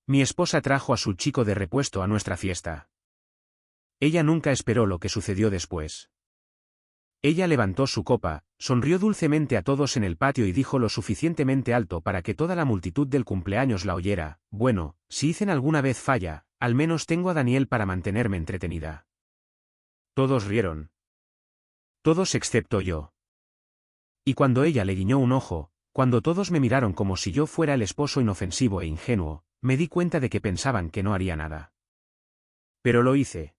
Mi esposa trajo a su chico de repuesto a nuestra fiesta. Ella nunca esperó lo que sucedió después. Ella levantó su copa, sonrió dulcemente a todos en el patio y dijo lo suficientemente alto para que toda la multitud del cumpleaños la oyera: bueno, si Ethan alguna vez falla, al menos tengo a Daniel para mantenerme entretenida. Todos rieron. Todos excepto yo. Y cuando ella le guiñó un ojo, cuando todos me miraron como si yo fuera el esposo inofensivo e ingenuo, me di cuenta de que pensaban que no haría nada. Pero lo hice.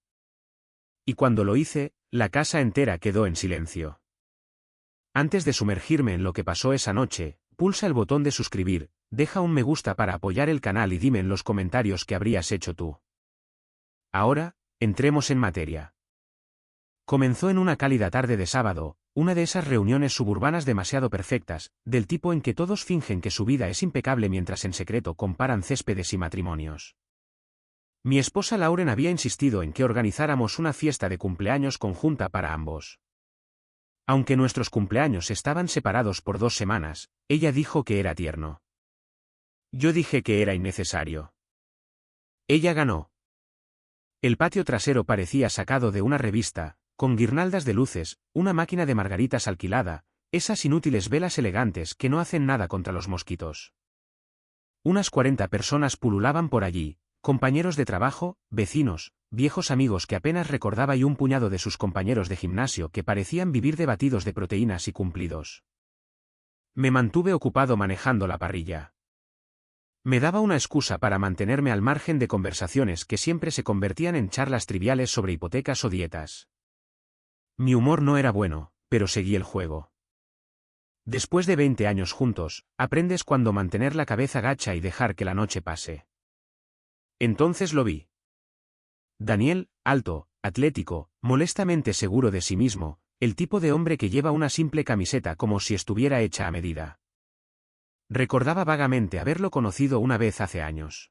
Y cuando lo hice, la casa entera quedó en silencio. Antes de sumergirme en lo que pasó esa noche, pulsa el botón de suscribir, deja un me gusta para apoyar el canal y dime en los comentarios qué habrías hecho tú. Ahora, entremos en materia. Comenzó en una cálida tarde de sábado, una de esas reuniones suburbanas demasiado perfectas, del tipo en que todos fingen que su vida es impecable mientras en secreto comparan céspedes y matrimonios. Mi esposa Lauren había insistido en que organizáramos una fiesta de cumpleaños conjunta para ambos. Aunque nuestros cumpleaños estaban separados por 2 semanas, ella dijo que era tierno. Yo dije que era innecesario. Ella ganó. El patio trasero parecía sacado de una revista, con guirnaldas de luces, una máquina de margaritas alquilada, esas inútiles velas elegantes que no hacen nada contra los mosquitos. Unas 40 personas pululaban por allí, compañeros de trabajo, vecinos, viejos amigos que apenas recordaba y un puñado de sus compañeros de gimnasio que parecían vivir de batidos de proteínas y cumplidos. Me mantuve ocupado manejando la parrilla. Me daba una excusa para mantenerme al margen de conversaciones que siempre se convertían en charlas triviales sobre hipotecas o dietas. Mi humor no era bueno, pero seguí el juego. Después de 20 años juntos, aprendes cuándo mantener la cabeza gacha y dejar que la noche pase. Entonces lo vi. Daniel, alto, atlético, molestamente seguro de sí mismo, el tipo de hombre que lleva una simple camiseta como si estuviera hecha a medida. Recordaba vagamente haberlo conocido una vez hace años.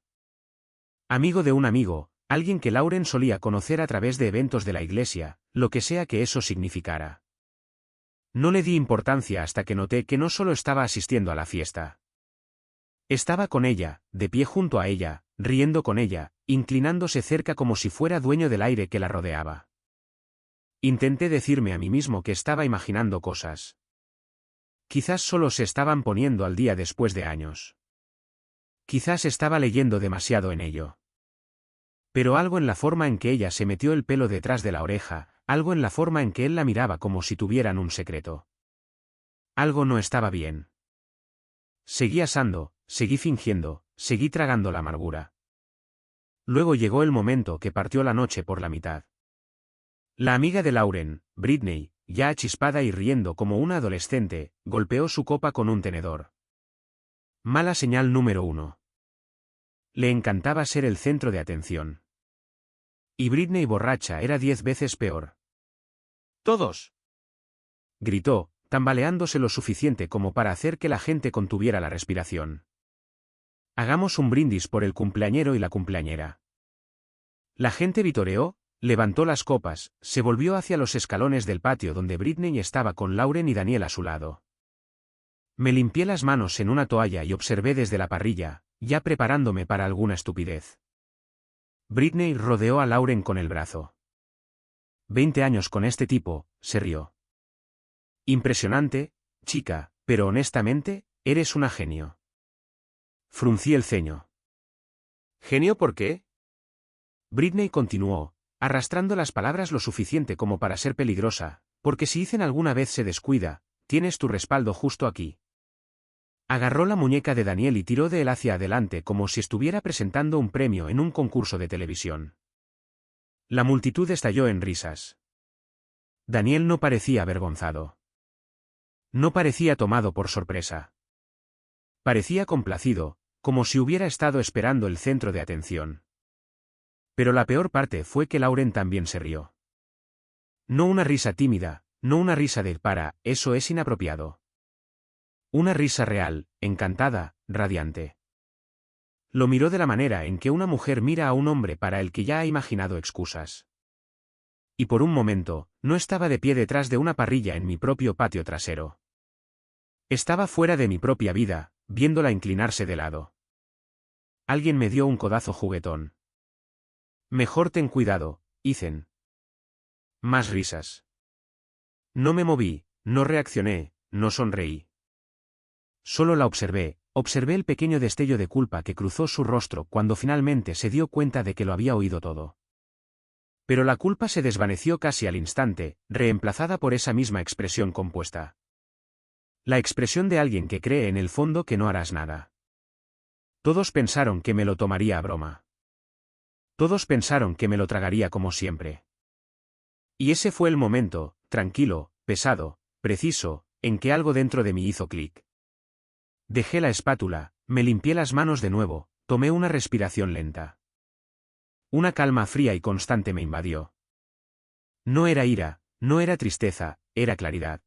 Amigo de un amigo, alguien que Lauren solía conocer a través de eventos de la iglesia, lo que sea que eso significara. No le di importancia hasta que noté que no solo estaba asistiendo a la fiesta. Estaba con ella, de pie junto a ella, riendo con ella, inclinándose cerca como si fuera dueño del aire que la rodeaba. Intenté decirme a mí mismo que estaba imaginando cosas. Quizás solo se estaban poniendo al día después de años. Quizás estaba leyendo demasiado en ello. Pero algo en la forma en que ella se metió el pelo detrás de la oreja, algo en la forma en que él la miraba como si tuvieran un secreto. Algo no estaba bien. Seguí asando, seguí fingiendo, seguí tragando la amargura. Luego llegó el momento que partió la noche por la mitad. La amiga de Lauren, Britney, ya achispada y riendo como una adolescente, golpeó su copa con un tenedor. Mala señal número 1. Le encantaba ser el centro de atención. Y Britney borracha era 10 veces peor. ¡Todos!, gritó, tambaleándose lo suficiente como para hacer que la gente contuviera la respiración. Hagamos un brindis por el cumpleañero y la cumpleañera. La gente vitoreó, levantó las copas, se volvió hacia los escalones del patio donde Britney estaba con Lauren y Daniel a su lado. Me limpié las manos en una toalla y observé desde la parrilla, ya preparándome para alguna estupidez. Britney rodeó a Lauren con el brazo. 20 años con este tipo, se rió. Impresionante, chica, pero honestamente, eres una genio. Fruncí el ceño. ¿Genio por qué? Britney continuó, arrastrando las palabras lo suficiente como para ser peligrosa, porque si Ethan alguna vez se descuida, tienes tu respaldo justo aquí. Agarró la muñeca de Daniel y tiró de él hacia adelante como si estuviera presentando un premio en un concurso de televisión. La multitud estalló en risas. Daniel no parecía avergonzado. No parecía tomado por sorpresa. Parecía complacido, como si hubiera estado esperando el centro de atención. Pero la peor parte fue que Lauren también se rió. No una risa tímida, no una risa de para, eso es inapropiado. Una risa real, encantada, radiante. Lo miró de la manera en que una mujer mira a un hombre para el que ya ha imaginado excusas. Y por un momento, no estaba de pie detrás de una parrilla en mi propio patio trasero. Estaba fuera de mi propia vida, viéndola inclinarse de lado. Alguien me dio un codazo juguetón. Mejor ten cuidado, Ethan. Más risas. No me moví, no reaccioné, no sonreí. Solo la observé el pequeño destello de culpa que cruzó su rostro cuando finalmente se dio cuenta de que lo había oído todo. Pero la culpa se desvaneció casi al instante, reemplazada por esa misma expresión compuesta. La expresión de alguien que cree en el fondo que no harás nada. Todos pensaron que me lo tomaría a broma. Todos pensaron que me lo tragaría como siempre. Y ese fue el momento, tranquilo, pesado, preciso, en que algo dentro de mí hizo clic. Dejé la espátula, me limpié las manos de nuevo, tomé una respiración lenta. Una calma fría y constante me invadió. No era ira, no era tristeza, era claridad.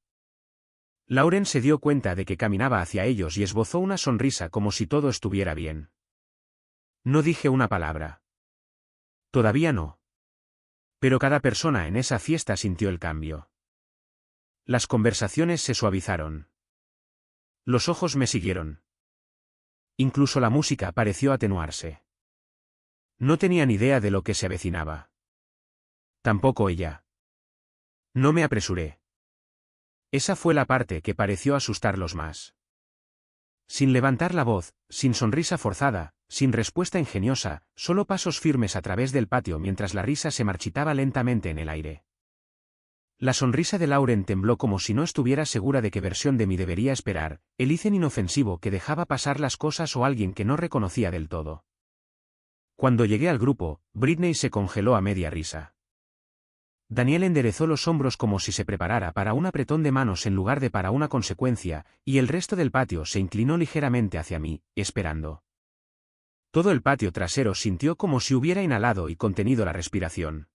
Lauren se dio cuenta de que caminaba hacia ellos y esbozó una sonrisa como si todo estuviera bien. No dije una palabra. Todavía no. Pero cada persona en esa fiesta sintió el cambio. Las conversaciones se suavizaron. Los ojos me siguieron. Incluso la música pareció atenuarse. No tenían idea de lo que se avecinaba. Tampoco ella. No me apresuré. Esa fue la parte que pareció asustarlos más. Sin levantar la voz, sin sonrisa forzada, sin respuesta ingeniosa, solo pasos firmes a través del patio mientras la risa se marchitaba lentamente en el aire. La sonrisa de Lauren tembló como si no estuviera segura de qué versión de mí debería esperar, el Ethan inofensivo que dejaba pasar las cosas o alguien que no reconocía del todo. Cuando llegué al grupo, Britney se congeló a media risa. Daniel enderezó los hombros como si se preparara para un apretón de manos en lugar de para una consecuencia, y el resto del patio se inclinó ligeramente hacia mí, esperando. Todo el patio trasero sintió como si hubiera inhalado y contenido la respiración.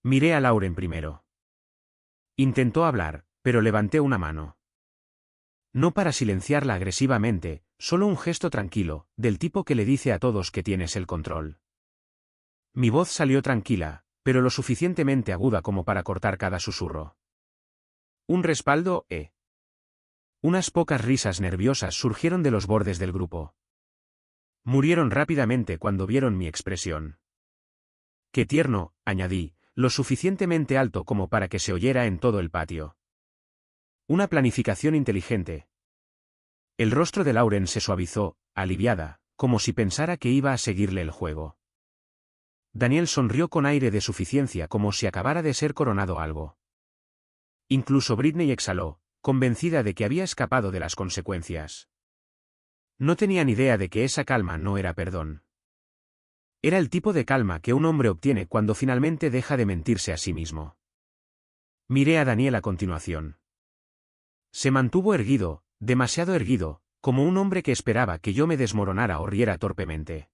Miré a Lauren primero. Intentó hablar, pero levanté una mano. No para silenciarla agresivamente, solo un gesto tranquilo, del tipo que le dice a todos que tienes el control. Mi voz salió tranquila, pero lo suficientemente aguda como para cortar cada susurro. Un respaldo, Unas pocas risas nerviosas surgieron de los bordes del grupo. Murieron rápidamente cuando vieron mi expresión. Qué tierno, añadí, lo suficientemente alto como para que se oyera en todo el patio. Una planificación inteligente. El rostro de Lauren se suavizó, aliviada, como si pensara que iba a seguirle el juego. Daniel sonrió con aire de suficiencia como si acabara de ser coronado algo. Incluso Britney exhaló, convencida de que había escapado de las consecuencias. No tenían idea de que esa calma no era perdón. Era el tipo de calma que un hombre obtiene cuando finalmente deja de mentirse a sí mismo. Miré a Daniel a continuación. Se mantuvo erguido, demasiado erguido, como un hombre que esperaba que yo me desmoronara o riera torpemente.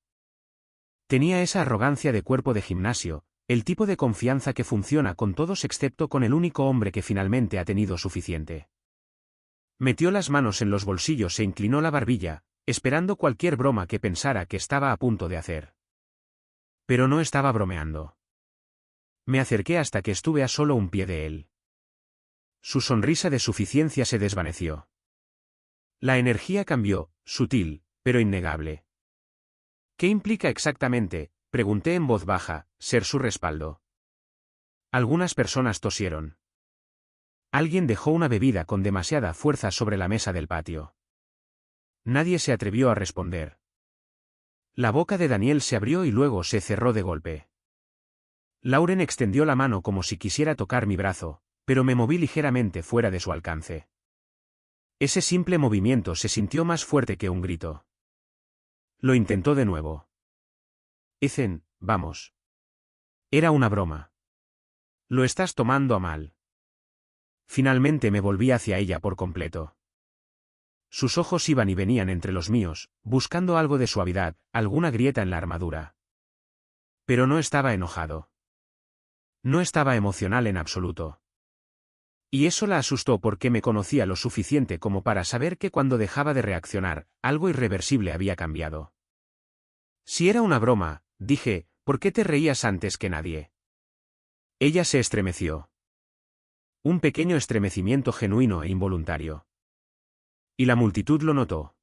Tenía esa arrogancia de cuerpo de gimnasio, el tipo de confianza que funciona con todos excepto con el único hombre que finalmente ha tenido suficiente. Metió las manos en los bolsillos e inclinó la barbilla, esperando cualquier broma que pensara que estaba a punto de hacer. Pero no estaba bromeando. Me acerqué hasta que estuve a solo un pie de él. Su sonrisa de suficiencia se desvaneció. La energía cambió, sutil, pero innegable. ¿Qué implica exactamente?, pregunté en voz baja, ser su respaldo. Algunas personas tosieron. Alguien dejó una bebida con demasiada fuerza sobre la mesa del patio. Nadie se atrevió a responder. La boca de Daniel se abrió y luego se cerró de golpe. Lauren extendió la mano como si quisiera tocar mi brazo, pero me moví ligeramente fuera de su alcance. Ese simple movimiento se sintió más fuerte que un grito. Lo intentó de nuevo. Ethan, vamos. Era una broma. Lo estás tomando a mal. Finalmente me volví hacia ella por completo. Sus ojos iban y venían entre los míos, buscando algo de suavidad, alguna grieta en la armadura. Pero no estaba enojado. No estaba emocional en absoluto. Y eso la asustó porque me conocía lo suficiente como para saber que cuando dejaba de reaccionar, algo irreversible había cambiado. Si era una broma, dije, ¿por qué te reías antes que nadie? Ella se estremeció. Un pequeño estremecimiento genuino e involuntario. Y la multitud lo notó.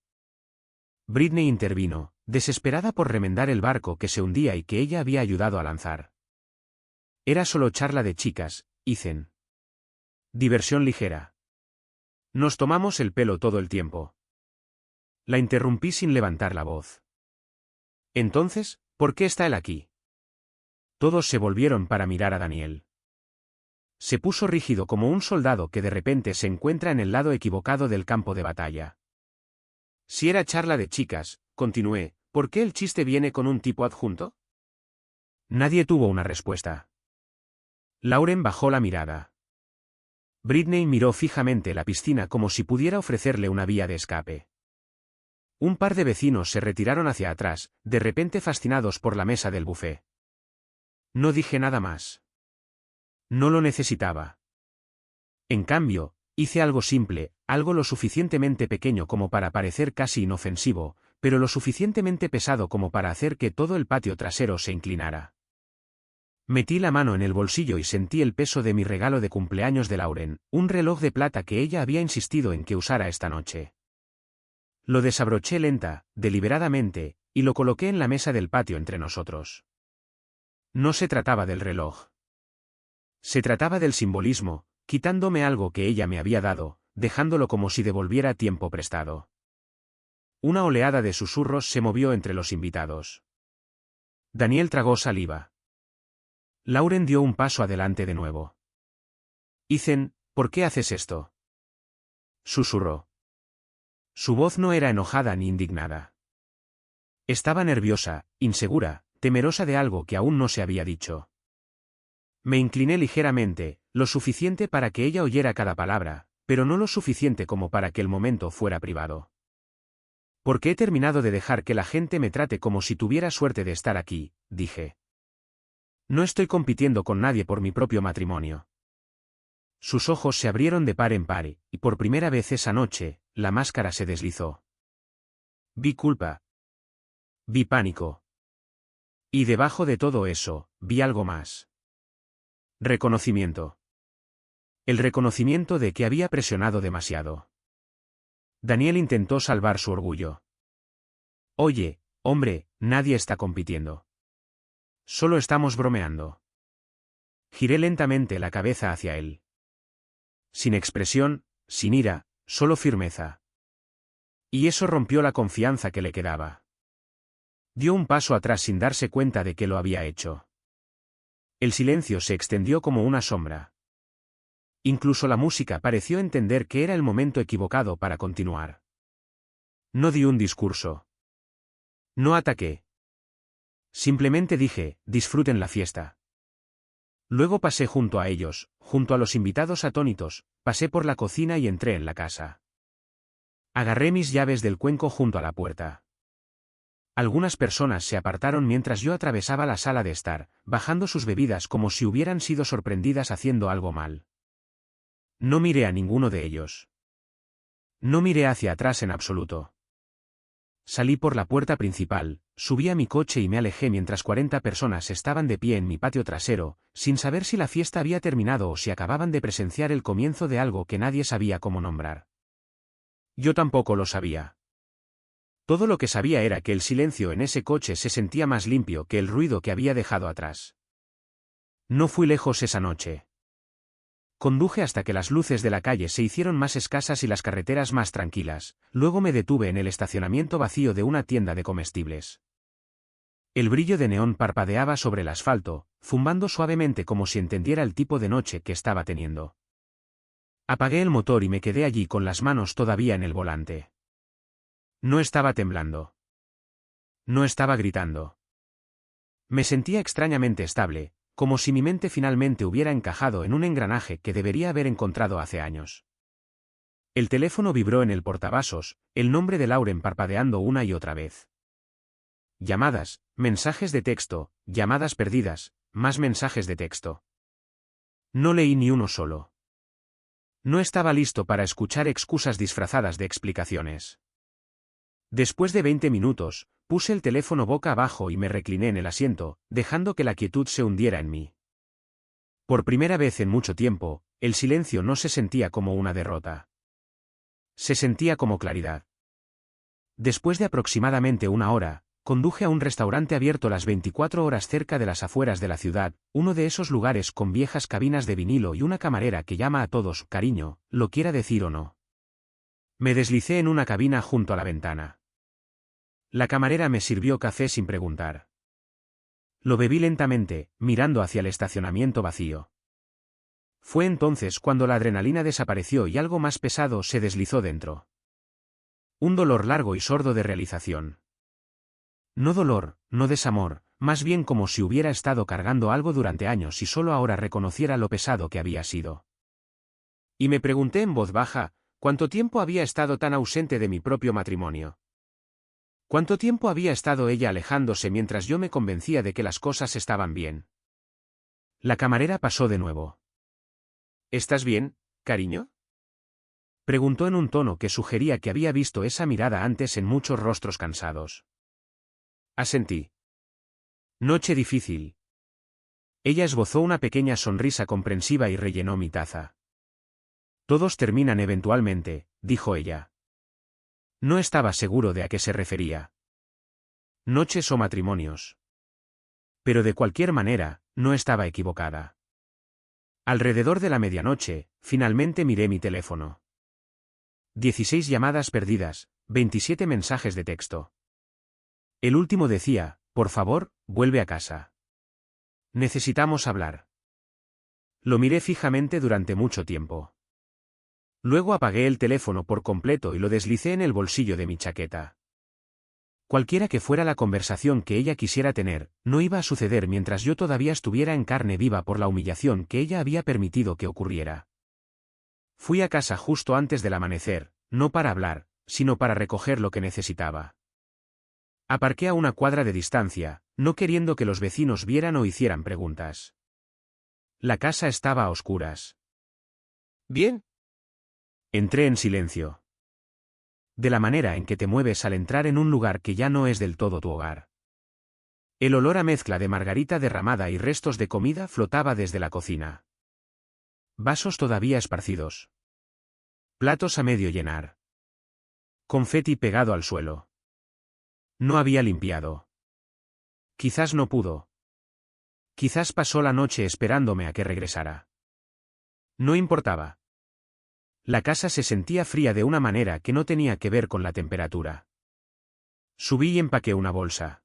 Britney intervino, desesperada por remendar el barco que se hundía y que ella había ayudado a lanzar. Era solo charla de chicas, Ethan. Diversión ligera. Nos tomamos el pelo todo el tiempo. La interrumpí sin levantar la voz. Entonces, ¿por qué está él aquí? Todos se volvieron para mirar a Daniel. Se puso rígido como un soldado que de repente se encuentra en el lado equivocado del campo de batalla. Si era charla de chicas, continué, ¿por qué el chiste viene con un tipo adjunto? Nadie tuvo una respuesta. Lauren bajó la mirada. Britney miró fijamente la piscina como si pudiera ofrecerle una vía de escape. Un par de vecinos se retiraron hacia atrás, de repente fascinados por la mesa del buffet. No dije nada más. No lo necesitaba. En cambio, hice algo simple, algo lo suficientemente pequeño como para parecer casi inofensivo, pero lo suficientemente pesado como para hacer que todo el patio trasero se inclinara. Metí la mano en el bolsillo y sentí el peso de mi regalo de cumpleaños de Lauren, un reloj de plata que ella había insistido en que usara esta noche. Lo desabroché deliberadamente, y lo coloqué en la mesa del patio entre nosotros. No se trataba del reloj. Se trataba del simbolismo, quitándome algo que ella me había dado, dejándolo como si devolviera tiempo prestado. Una oleada de susurros se movió entre los invitados. Daniel tragó saliva. Lauren dio un paso adelante de nuevo. Ethan, ¿por qué haces esto? Susurró. Su voz no era enojada ni indignada. Estaba nerviosa, insegura, temerosa de algo que aún no se había dicho. Me incliné ligeramente, lo suficiente para que ella oyera cada palabra, pero no lo suficiente como para que el momento fuera privado. Porque he terminado de dejar que la gente me trate como si tuviera suerte de estar aquí, dije. No estoy compitiendo con nadie por mi propio matrimonio. Sus ojos se abrieron de par en par, y por primera vez esa noche, la máscara se deslizó. Vi culpa. Vi pánico. Y debajo de todo eso, vi algo más. Reconocimiento. El reconocimiento de que había presionado demasiado. Daniel intentó salvar su orgullo. Oye, hombre, nadie está compitiendo. Solo estamos bromeando. Giré lentamente la cabeza hacia él. Sin expresión, sin ira, solo firmeza. Y eso rompió la confianza que le quedaba. Dio un paso atrás sin darse cuenta de que lo había hecho. El silencio se extendió como una sombra. Incluso la música pareció entender que era el momento equivocado para continuar. No di un discurso. No ataqué. Simplemente dije, disfruten la fiesta. Luego pasé junto a ellos, junto a los invitados atónitos, pasé por la cocina y entré en la casa. Agarré mis llaves del cuenco junto a la puerta. Algunas personas se apartaron mientras yo atravesaba la sala de estar, bajando sus bebidas como si hubieran sido sorprendidas haciendo algo mal. No miré a ninguno de ellos. No miré hacia atrás en absoluto. Salí por la puerta principal, subí a mi coche y me alejé mientras 40 personas estaban de pie en mi patio trasero, sin saber si la fiesta había terminado o si acababan de presenciar el comienzo de algo que nadie sabía cómo nombrar. Yo tampoco lo sabía. Todo lo que sabía era que el silencio en ese coche se sentía más limpio que el ruido que había dejado atrás. No fui lejos esa noche. Conduje hasta que las luces de la calle se hicieron más escasas y las carreteras más tranquilas, luego me detuve en el estacionamiento vacío de una tienda de comestibles. El brillo de neón parpadeaba sobre el asfalto, zumbando suavemente como si entendiera el tipo de noche que estaba teniendo. Apagué el motor y me quedé allí con las manos todavía en el volante. No estaba temblando. No estaba gritando. Me sentía extrañamente estable, como si mi mente finalmente hubiera encajado en un engranaje que debería haber encontrado hace años. El teléfono vibró en el portavasos, el nombre de Lauren parpadeando una y otra vez. Llamadas, mensajes de texto, llamadas perdidas, más mensajes de texto. No leí ni uno solo. No estaba listo para escuchar excusas disfrazadas de explicaciones. Después de 20 minutos, puse el teléfono boca abajo y me recliné en el asiento, dejando que la quietud se hundiera en mí. Por primera vez en mucho tiempo, el silencio no se sentía como una derrota. Se sentía como claridad. Después de aproximadamente una hora, conduje a un restaurante abierto las 24 horas cerca de las afueras de la ciudad, uno de esos lugares con viejas cabinas de vinilo y una camarera que llama a todos cariño, lo quiera decir o no. Me deslicé en una cabina junto a la ventana. La camarera me sirvió café sin preguntar. Lo bebí lentamente, mirando hacia el estacionamiento vacío. Fue entonces cuando la adrenalina desapareció y algo más pesado se deslizó dentro. Un dolor largo y sordo de realización. No dolor, no desamor, más bien como si hubiera estado cargando algo durante años y solo ahora reconociera lo pesado que había sido. Y me pregunté en voz baja, ¿cuánto tiempo había estado tan ausente de mi propio matrimonio? ¿Cuánto tiempo había estado ella alejándose mientras yo me convencía de que las cosas estaban bien? La camarera pasó de nuevo. ¿Estás bien, cariño? Preguntó en un tono que sugería que había visto esa mirada antes en muchos rostros cansados. Asentí. Noche difícil. Ella esbozó una pequeña sonrisa comprensiva y rellenó mi taza. Todos terminan eventualmente, dijo ella. No estaba seguro de a qué se refería. Noches o matrimonios. Pero de cualquier manera, no estaba equivocada. Alrededor de la medianoche, finalmente miré mi teléfono. 16 llamadas perdidas, 27 mensajes de texto. El último decía, por favor, vuelve a casa. Necesitamos hablar. Lo miré fijamente durante mucho tiempo. Luego apagué el teléfono por completo y lo deslicé en el bolsillo de mi chaqueta. Cualquiera que fuera la conversación que ella quisiera tener, no iba a suceder mientras yo todavía estuviera en carne viva por la humillación que ella había permitido que ocurriera. Fui a casa justo antes del amanecer, no para hablar, sino para recoger lo que necesitaba. Aparqué a una cuadra de distancia, no queriendo que los vecinos vieran o hicieran preguntas. La casa estaba a oscuras. ¿Bien? Entré en silencio. De la manera en que te mueves al entrar en un lugar que ya no es del todo tu hogar. El olor a mezcla de margarita derramada y restos de comida flotaba desde la cocina. Vasos todavía esparcidos. Platos a medio llenar. Confeti pegado al suelo. No había limpiado. Quizás no pudo. Quizás pasó la noche esperándome a que regresara. No importaba. La casa se sentía fría de una manera que no tenía que ver con la temperatura. Subí y empaqué una bolsa.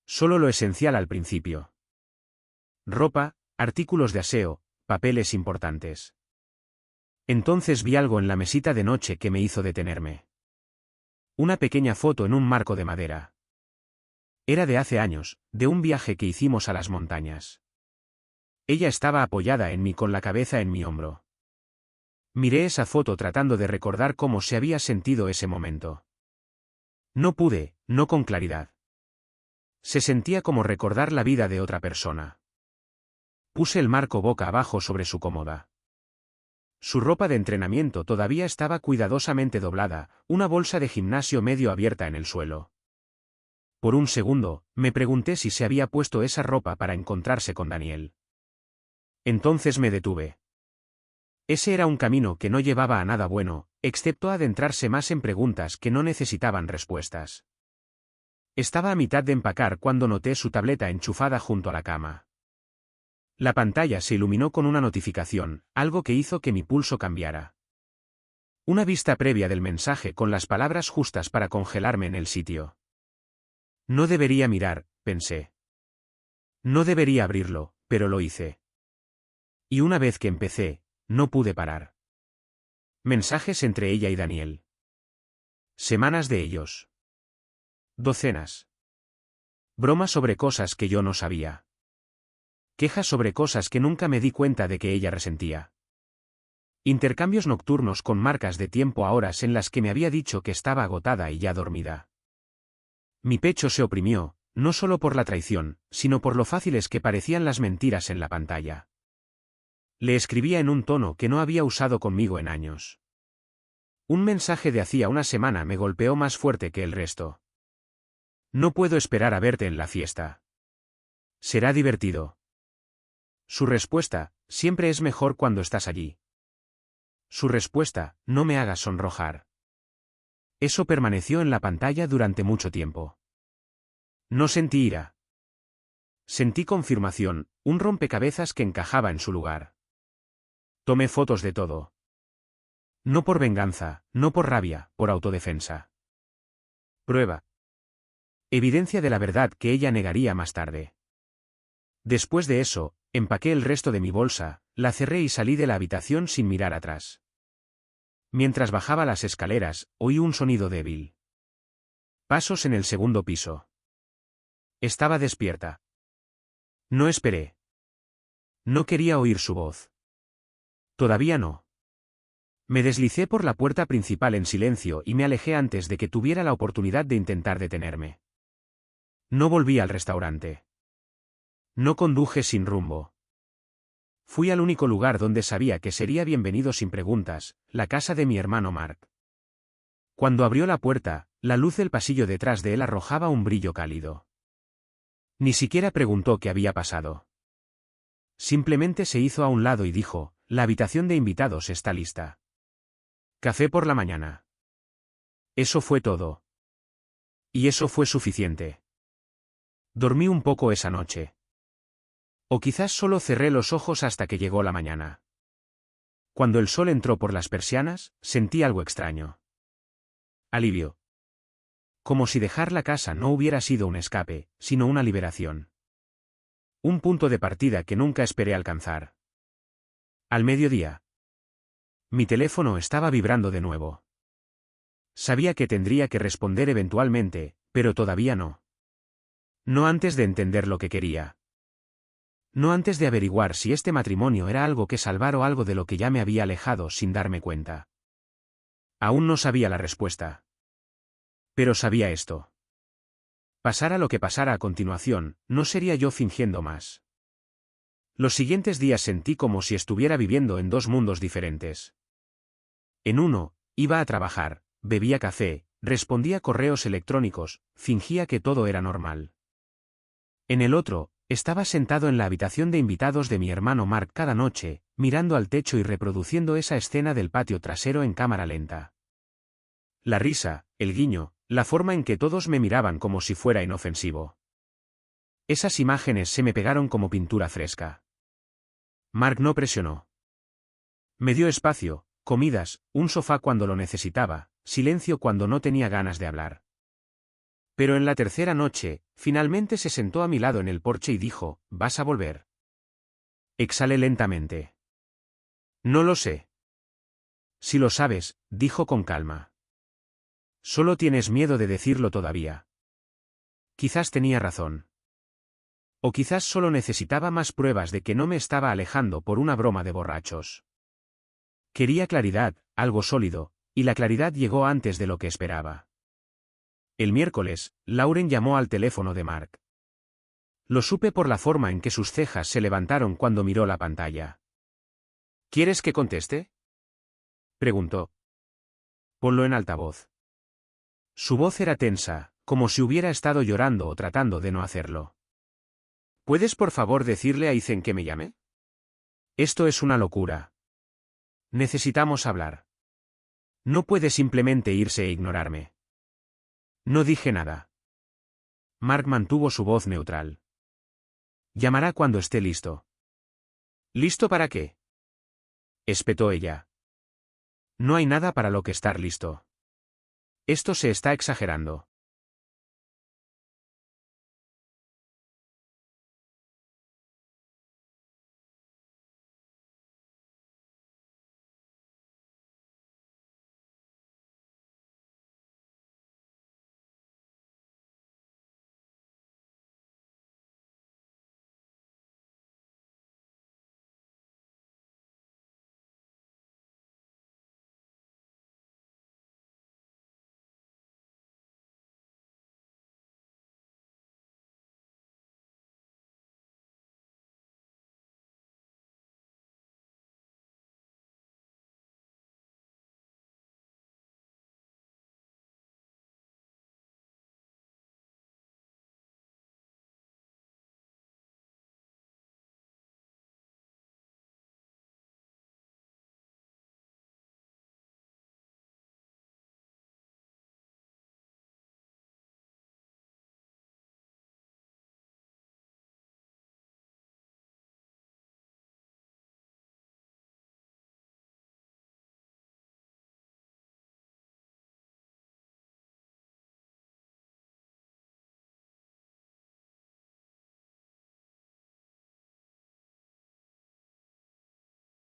Solo lo esencial al principio. Ropa, artículos de aseo, papeles importantes. Entonces vi algo en la mesita de noche que me hizo detenerme. Una pequeña foto en un marco de madera. Era de hace años, de un viaje que hicimos a las montañas. Ella estaba apoyada en mí con la cabeza en mi hombro. Miré esa foto tratando de recordar cómo se había sentido ese momento. No pude, no con claridad. Se sentía como recordar la vida de otra persona. Puse el marco boca abajo sobre su cómoda. Su ropa de entrenamiento todavía estaba cuidadosamente doblada, una bolsa de gimnasio medio abierta en el suelo. Por un segundo, me pregunté si se había puesto esa ropa para encontrarse con Daniel. Entonces me detuve. Ese era un camino que no llevaba a nada bueno, excepto a adentrarse más en preguntas que no necesitaban respuestas. Estaba a mitad de empacar cuando noté su tableta enchufada junto a la cama. La pantalla se iluminó con una notificación, algo que hizo que mi pulso cambiara. Una vista previa del mensaje con las palabras justas para congelarme en el sitio. No debería mirar, pensé. No debería abrirlo, pero lo hice. Y una vez que empecé, no pude parar. Mensajes entre ella y Daniel. Semanas de ellos. Docenas. Bromas sobre cosas que yo no sabía. Quejas sobre cosas que nunca me di cuenta de que ella resentía. Intercambios nocturnos con marcas de tiempo a horas en las que me había dicho que estaba agotada y ya dormida. Mi pecho se oprimió, no solo por la traición, sino por lo fáciles que parecían las mentiras en la pantalla. Le escribía en un tono que no había usado conmigo en años. Un mensaje de hacía una semana me golpeó más fuerte que el resto. No puedo esperar a verte en la fiesta. Será divertido. Su respuesta, siempre es mejor cuando estás allí. Su respuesta, no me hagas sonrojar. Eso permaneció en la pantalla durante mucho tiempo. No sentí ira. Sentí confirmación, un rompecabezas que encajaba en su lugar. Tomé fotos de todo. No por venganza, no por rabia, por autodefensa. Prueba. Evidencia de la verdad que ella negaría más tarde. Después de eso, empaqué el resto de mi bolsa, la cerré y salí de la habitación sin mirar atrás. Mientras bajaba las escaleras, oí un sonido débil. Pasos en el segundo piso. Estaba despierta. No esperé. No quería oír su voz. Todavía no. Me deslicé por la puerta principal en silencio y me alejé antes de que tuviera la oportunidad de intentar detenerme. No volví al restaurante. No conduje sin rumbo. Fui al único lugar donde sabía que sería bienvenido sin preguntas, la casa de mi hermano Mark. Cuando abrió la puerta, la luz del pasillo detrás de él arrojaba un brillo cálido. Ni siquiera preguntó qué había pasado. Simplemente se hizo a un lado y dijo, la habitación de invitados está lista. Café por la mañana. Eso fue todo. Y eso fue suficiente. Dormí un poco esa noche. O quizás solo cerré los ojos hasta que llegó la mañana. Cuando el sol entró por las persianas, sentí algo extraño. Alivio. Como si dejar la casa no hubiera sido un escape, sino una liberación. Un punto de partida que nunca esperé alcanzar. Al mediodía. Mi teléfono estaba vibrando de nuevo. Sabía que tendría que responder eventualmente, pero todavía no. No antes de entender lo que quería. No antes de averiguar si este matrimonio era algo que salvar o algo de lo que ya me había alejado sin darme cuenta. Aún no sabía la respuesta. Pero sabía esto. Pasara lo que pasara a continuación, no sería yo fingiendo más. Los siguientes días sentí como si estuviera viviendo en dos mundos diferentes. En uno, iba a trabajar, bebía café, respondía correos electrónicos, fingía que todo era normal. En el otro, estaba sentado en la habitación de invitados de mi hermano Mark cada noche, mirando al techo y reproduciendo esa escena del patio trasero en cámara lenta. La risa, el guiño, la forma en que todos me miraban como si fuera inofensivo. Esas imágenes se me pegaron como pintura fresca. Mark no presionó. Me dio espacio, comidas, un sofá cuando lo necesitaba, silencio cuando no tenía ganas de hablar. Pero en la tercera noche, finalmente se sentó a mi lado en el porche y dijo, ¿vas a volver? Exhalé lentamente. No lo sé. Si lo sabes, dijo con calma. Solo tienes miedo de decirlo todavía. Quizás tenía razón. O quizás solo necesitaba más pruebas de que no me estaba alejando por una broma de borrachos. Quería claridad, algo sólido, y la claridad llegó antes de lo que esperaba. El miércoles, Lauren llamó al teléfono de Mark. Lo supe por la forma en que sus cejas se levantaron cuando miró la pantalla. ¿Quieres que conteste? Preguntó. Ponlo en altavoz. Su voz era tensa, como si hubiera estado llorando o tratando de no hacerlo. ¿Puedes por favor decirle a Ethan que me llame? Esto es una locura. Necesitamos hablar. No puede simplemente irse e ignorarme. No dije nada. Mark mantuvo su voz neutral. Llamará cuando esté listo. ¿Listo para qué? Espetó ella. No hay nada para lo que estar listo. Esto se está exagerando.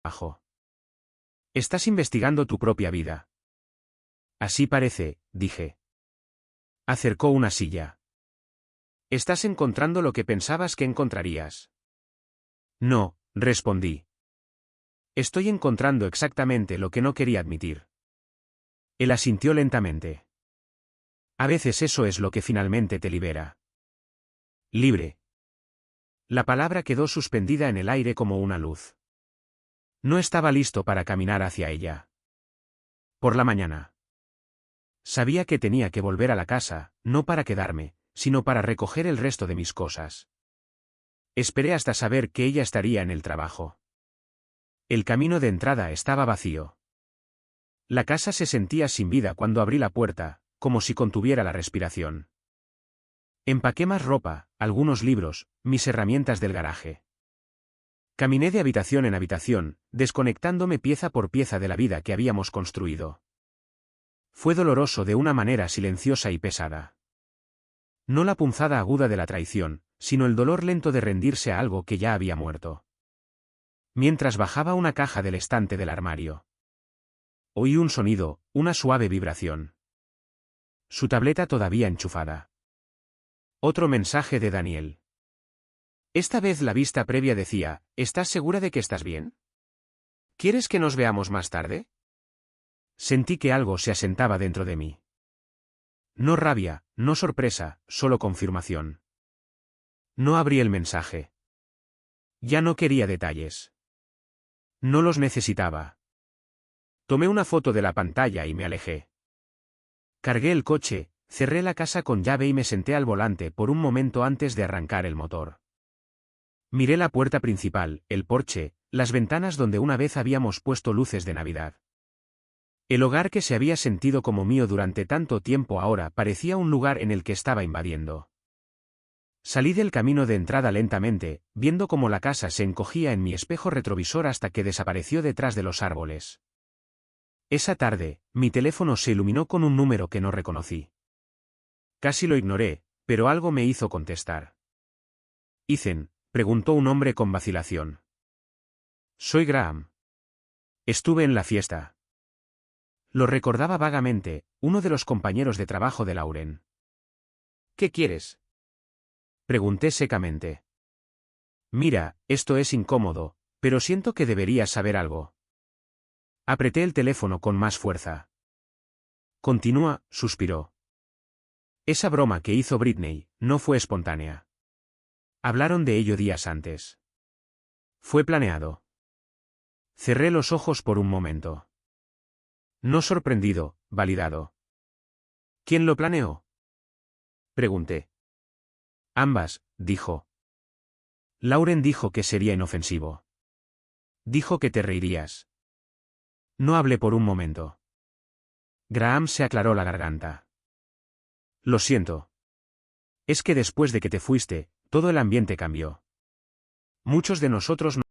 trabajo. Estás investigando tu propia vida. Así parece, dije. Acercó una silla. Estás encontrando lo que pensabas que encontrarías. No, respondí. Estoy encontrando exactamente lo que no quería admitir. Él asintió lentamente. A veces eso es lo que finalmente te libera. Libre. La palabra quedó suspendida en el aire como una luz. No estaba listo para caminar hacia ella. Por la mañana. Sabía que tenía que volver a la casa, no para quedarme, sino para recoger el resto de mis cosas. Esperé hasta saber que ella estaría en el trabajo. El camino de entrada estaba vacío. La casa se sentía sin vida cuando abrí la puerta, como si contuviera la respiración. Empaqué más ropa, algunos libros, mis herramientas del garaje. Caminé de habitación en habitación, desconectándome pieza por pieza de la vida que habíamos construido. Fue doloroso de una manera silenciosa y pesada. No la punzada aguda de la traición, sino el dolor lento de rendirse a algo que ya había muerto. Mientras bajaba una caja del estante del armario. Oí un sonido, una suave vibración. Su tableta todavía enchufada. Otro mensaje de Daniel. Esta vez la vista previa decía, ¿estás segura de que estás bien? ¿Quieres que nos veamos más tarde? Sentí que algo se asentaba dentro de mí. No rabia, no sorpresa, solo confirmación. No abrí el mensaje. Ya no quería detalles. No los necesitaba. Tomé una foto de la pantalla y me alejé. Cargué el coche, cerré la casa con llave y me senté al volante por un momento antes de arrancar el motor. Miré la puerta principal, el porche, las ventanas donde una vez habíamos puesto luces de Navidad. El hogar que se había sentido como mío durante tanto tiempo ahora parecía un lugar en el que estaba invadiendo. Salí del camino de entrada lentamente, viendo cómo la casa se encogía en mi espejo retrovisor hasta que desapareció detrás de los árboles. Esa tarde, mi teléfono se iluminó con un número que no reconocí. Casi lo ignoré, pero algo me hizo contestar. Ethan, preguntó un hombre con vacilación. Soy Graham. Estuve en la fiesta. Lo recordaba vagamente, uno de los compañeros de trabajo de Lauren. ¿Qué quieres? Pregunté secamente. Mira, esto es incómodo, pero siento que deberías saber algo. Apreté el teléfono con más fuerza. Continúa, suspiró. Esa broma que hizo Britney no fue espontánea. Hablaron de ello días antes. Fue planeado. Cerré los ojos por un momento. No sorprendido, validado. ¿Quién lo planeó? Pregunté. Ambas, dijo. Lauren dijo que sería inofensivo. Dijo que te reirías. No hablé por un momento. Graham se aclaró la garganta. Lo siento. Es que después de que te fuiste, todo el ambiente cambió. Muchos de nosotros no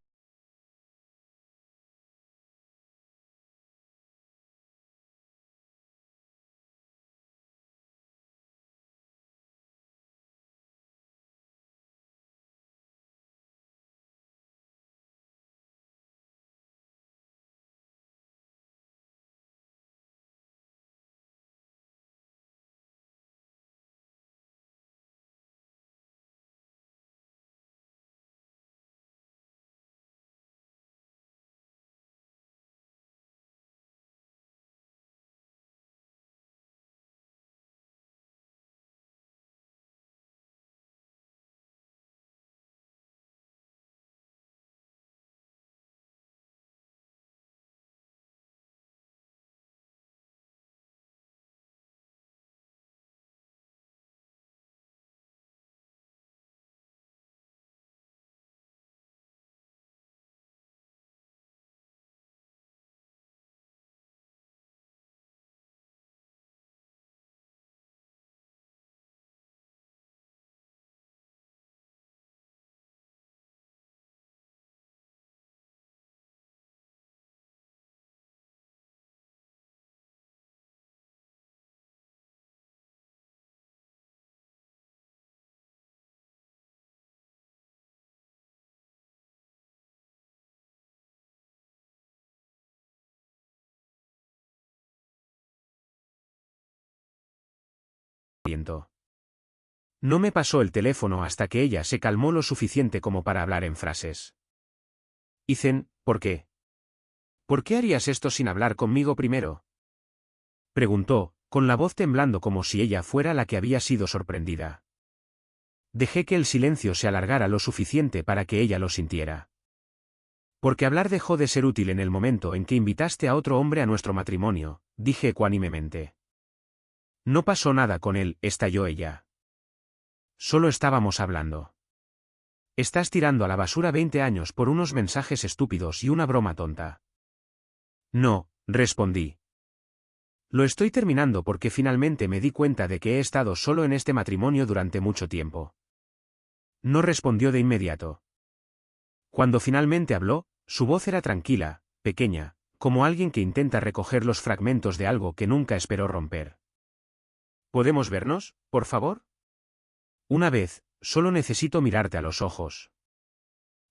aliento. No me pasó el teléfono hasta que ella se calmó lo suficiente como para hablar en frases. Ethan, ¿por qué? ¿Por qué harías esto sin hablar conmigo primero? Preguntó, con la voz temblando como si ella fuera la que había sido sorprendida. Dejé que el silencio se alargara lo suficiente para que ella lo sintiera. Porque hablar dejó de ser útil en el momento en que invitaste a otro hombre a nuestro matrimonio, dije ecuánimemente. No pasó nada con él, estalló ella. Solo estábamos hablando. Estás tirando a la basura 20 años por unos mensajes estúpidos y una broma tonta. No, respondí. Lo estoy terminando porque finalmente me di cuenta de que he estado solo en este matrimonio durante mucho tiempo. No respondió de inmediato. Cuando finalmente habló, su voz era tranquila, pequeña, como alguien que intenta recoger los fragmentos de algo que nunca esperó romper. ¿Podemos vernos, por favor? Una vez, solo necesito mirarte a los ojos.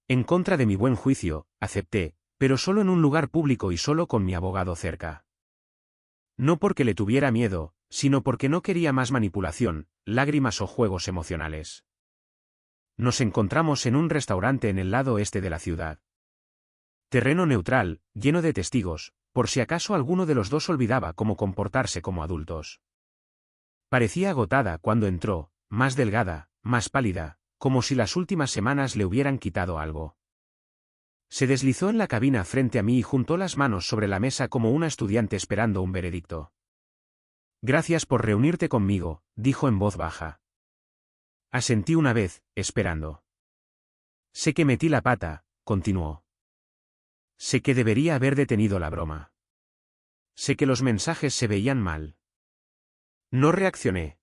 En contra de mi buen juicio, acepté, pero solo en un lugar público y solo con mi abogado cerca. No porque le tuviera miedo, sino porque no quería más manipulación, lágrimas o juegos emocionales. Nos encontramos en un restaurante en el lado este de la ciudad. Terreno neutral, lleno de testigos, por si acaso alguno de los dos olvidaba cómo comportarse como adultos. Parecía agotada cuando entró, más delgada, más pálida, como si las últimas semanas le hubieran quitado algo. Se deslizó en la cabina frente a mí y juntó las manos sobre la mesa como una estudiante esperando un veredicto. Gracias por reunirte conmigo, dijo en voz baja. Asentí una vez, esperando. Sé que metí la pata, continuó. Sé que debería haber detenido la broma. Sé que los mensajes se veían mal. No reaccioné.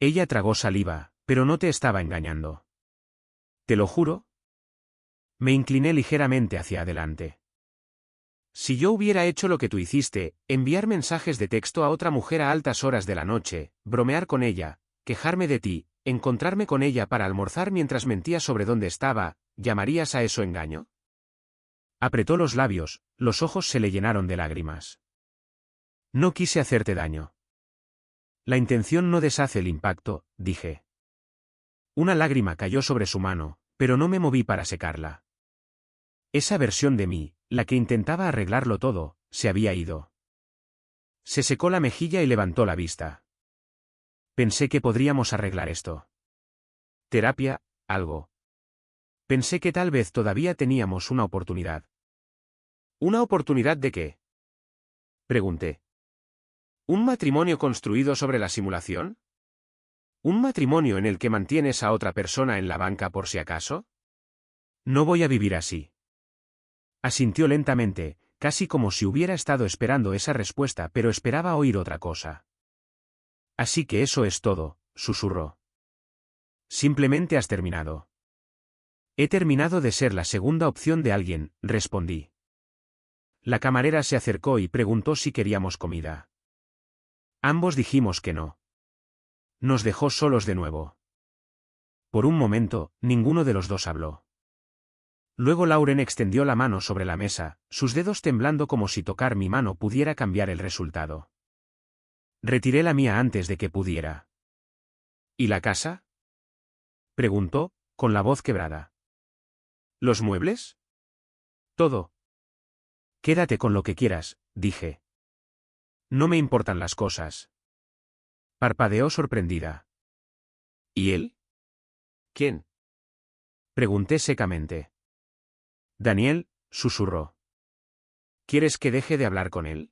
Ella tragó saliva, pero no te estaba engañando. ¿Te lo juro? Me incliné ligeramente hacia adelante. Si yo hubiera hecho lo que tú hiciste, enviar mensajes de texto a otra mujer a altas horas de la noche, bromear con ella, quejarme de ti, encontrarme con ella para almorzar mientras mentía sobre dónde estaba, ¿llamarías a eso engaño? Apretó los labios, los ojos se le llenaron de lágrimas. No quise hacerte daño. La intención no deshace el impacto, dije. Una lágrima cayó sobre su mano, pero no me moví para secarla. Esa versión de mí, la que intentaba arreglarlo todo, se había ido. Se secó la mejilla y levantó la vista. Pensé que podríamos arreglar esto. Terapia, algo. Pensé que tal vez todavía teníamos una oportunidad. ¿Una oportunidad de qué? Pregunté. ¿Un matrimonio construido sobre la simulación? ¿Un matrimonio en el que mantienes a otra persona en la banca por si acaso? No voy a vivir así. Asintió lentamente, casi como si hubiera estado esperando esa respuesta, pero esperaba oír otra cosa. Así que eso es todo, susurró. Simplemente has terminado. He terminado de ser la segunda opción de alguien, respondí. La camarera se acercó y preguntó si queríamos comida. Ambos dijimos que no. Nos dejó solos de nuevo. Por un momento, ninguno de los dos habló. Luego Lauren extendió la mano sobre la mesa, sus dedos temblando como si tocar mi mano pudiera cambiar el resultado. Retiré la mía antes de que pudiera. ¿Y la casa? Preguntó, con la voz quebrada. ¿Los muebles? Todo. Quédate con lo que quieras, dije. No me importan las cosas. Parpadeó sorprendida. ¿Y él? ¿Quién? Pregunté secamente. Daniel, susurró. ¿Quieres que deje de hablar con él?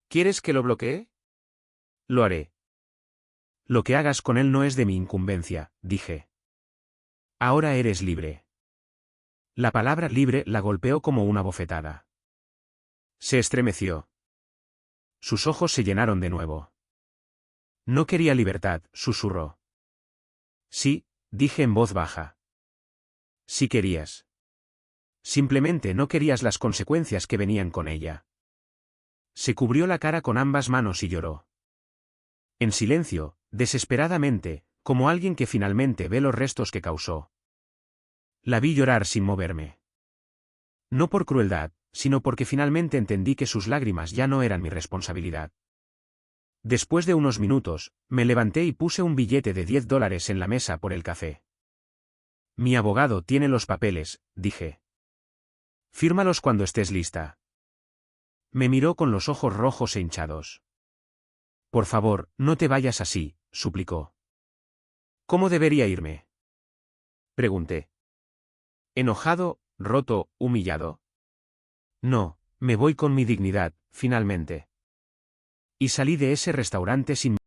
¿Quieres que lo bloquee? Lo haré. Lo que hagas con él no es de mi incumbencia, dije. Ahora eres libre. La palabra libre la golpeó como una bofetada. Se estremeció. Sus ojos se llenaron de nuevo. No quería libertad, susurró. Sí, dije en voz baja. Sí querías. Simplemente no querías las consecuencias que venían con ella. Se cubrió la cara con ambas manos y lloró. En silencio, desesperadamente, como alguien que finalmente ve los restos que causó. La vi llorar sin moverme. No por crueldad, sino porque finalmente entendí que sus lágrimas ya no eran mi responsabilidad. Después de unos minutos, me levanté y puse un billete de $10 en la mesa por el café. Mi abogado tiene los papeles, dije. Fírmalos cuando estés lista. Me miró con los ojos rojos e hinchados. Por favor, no te vayas así, suplicó. ¿Cómo debería irme? Pregunté. Enojado, roto, humillado. No, me voy con mi dignidad, finalmente. Y salí de ese restaurante sin...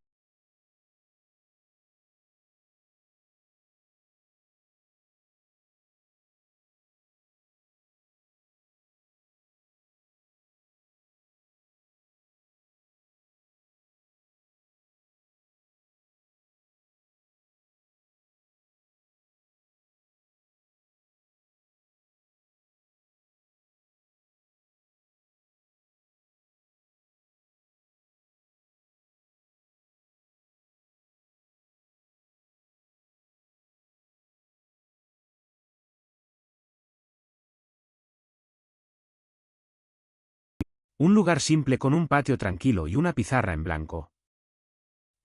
Un lugar simple con un patio tranquilo y una pizarra en blanco.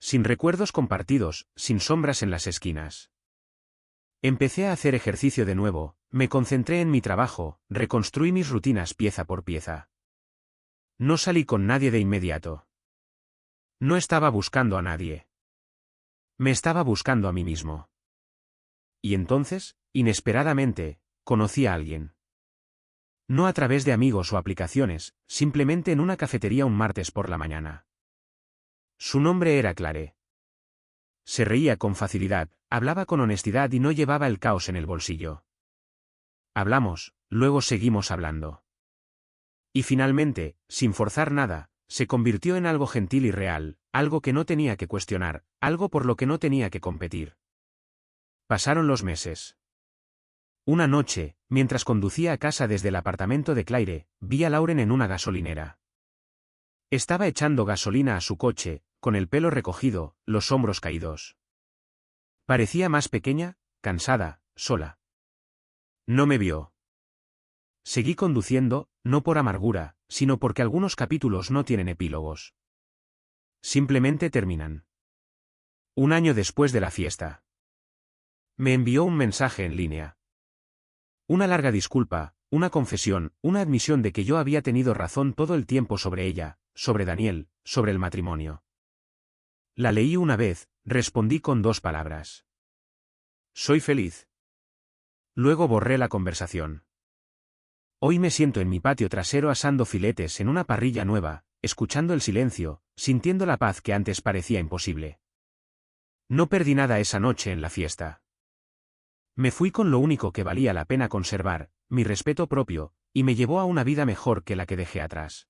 Sin recuerdos compartidos, sin sombras en las esquinas. Empecé a hacer ejercicio de nuevo, me concentré en mi trabajo, reconstruí mis rutinas pieza por pieza. No salí con nadie de inmediato. No estaba buscando a nadie. Me estaba buscando a mí mismo. Y entonces, inesperadamente, conocí a alguien. No a través de amigos o aplicaciones, simplemente en una cafetería un martes por la mañana. Su nombre era Clare. Se reía con facilidad, hablaba con honestidad y no llevaba el caos en el bolsillo. Hablamos, luego seguimos hablando. Y finalmente, sin forzar nada, se convirtió en algo gentil y real, algo que no tenía que cuestionar, algo por lo que no tenía que competir. Pasaron los meses. Una noche, mientras conducía a casa desde el apartamento de Claire, vi a Lauren en una gasolinera. Estaba echando gasolina a su coche, con el pelo recogido, los hombros caídos. Parecía más pequeña, cansada, sola. No me vio. Seguí conduciendo, no por amargura, sino porque algunos capítulos no tienen epílogos. Simplemente terminan. Un año después de la fiesta. Me envió un mensaje en línea. Una larga disculpa, una confesión, una admisión de que yo había tenido razón todo el tiempo sobre ella, sobre Daniel, sobre el matrimonio. La leí una vez, respondí con 2 palabras. Soy feliz. Luego borré la conversación. Hoy me siento en mi patio trasero asando filetes en una parrilla nueva, escuchando el silencio, sintiendo la paz que antes parecía imposible. No perdí nada esa noche en la fiesta. Me fui con lo único que valía la pena conservar, mi respeto propio, y me llevó a una vida mejor que la que dejé atrás.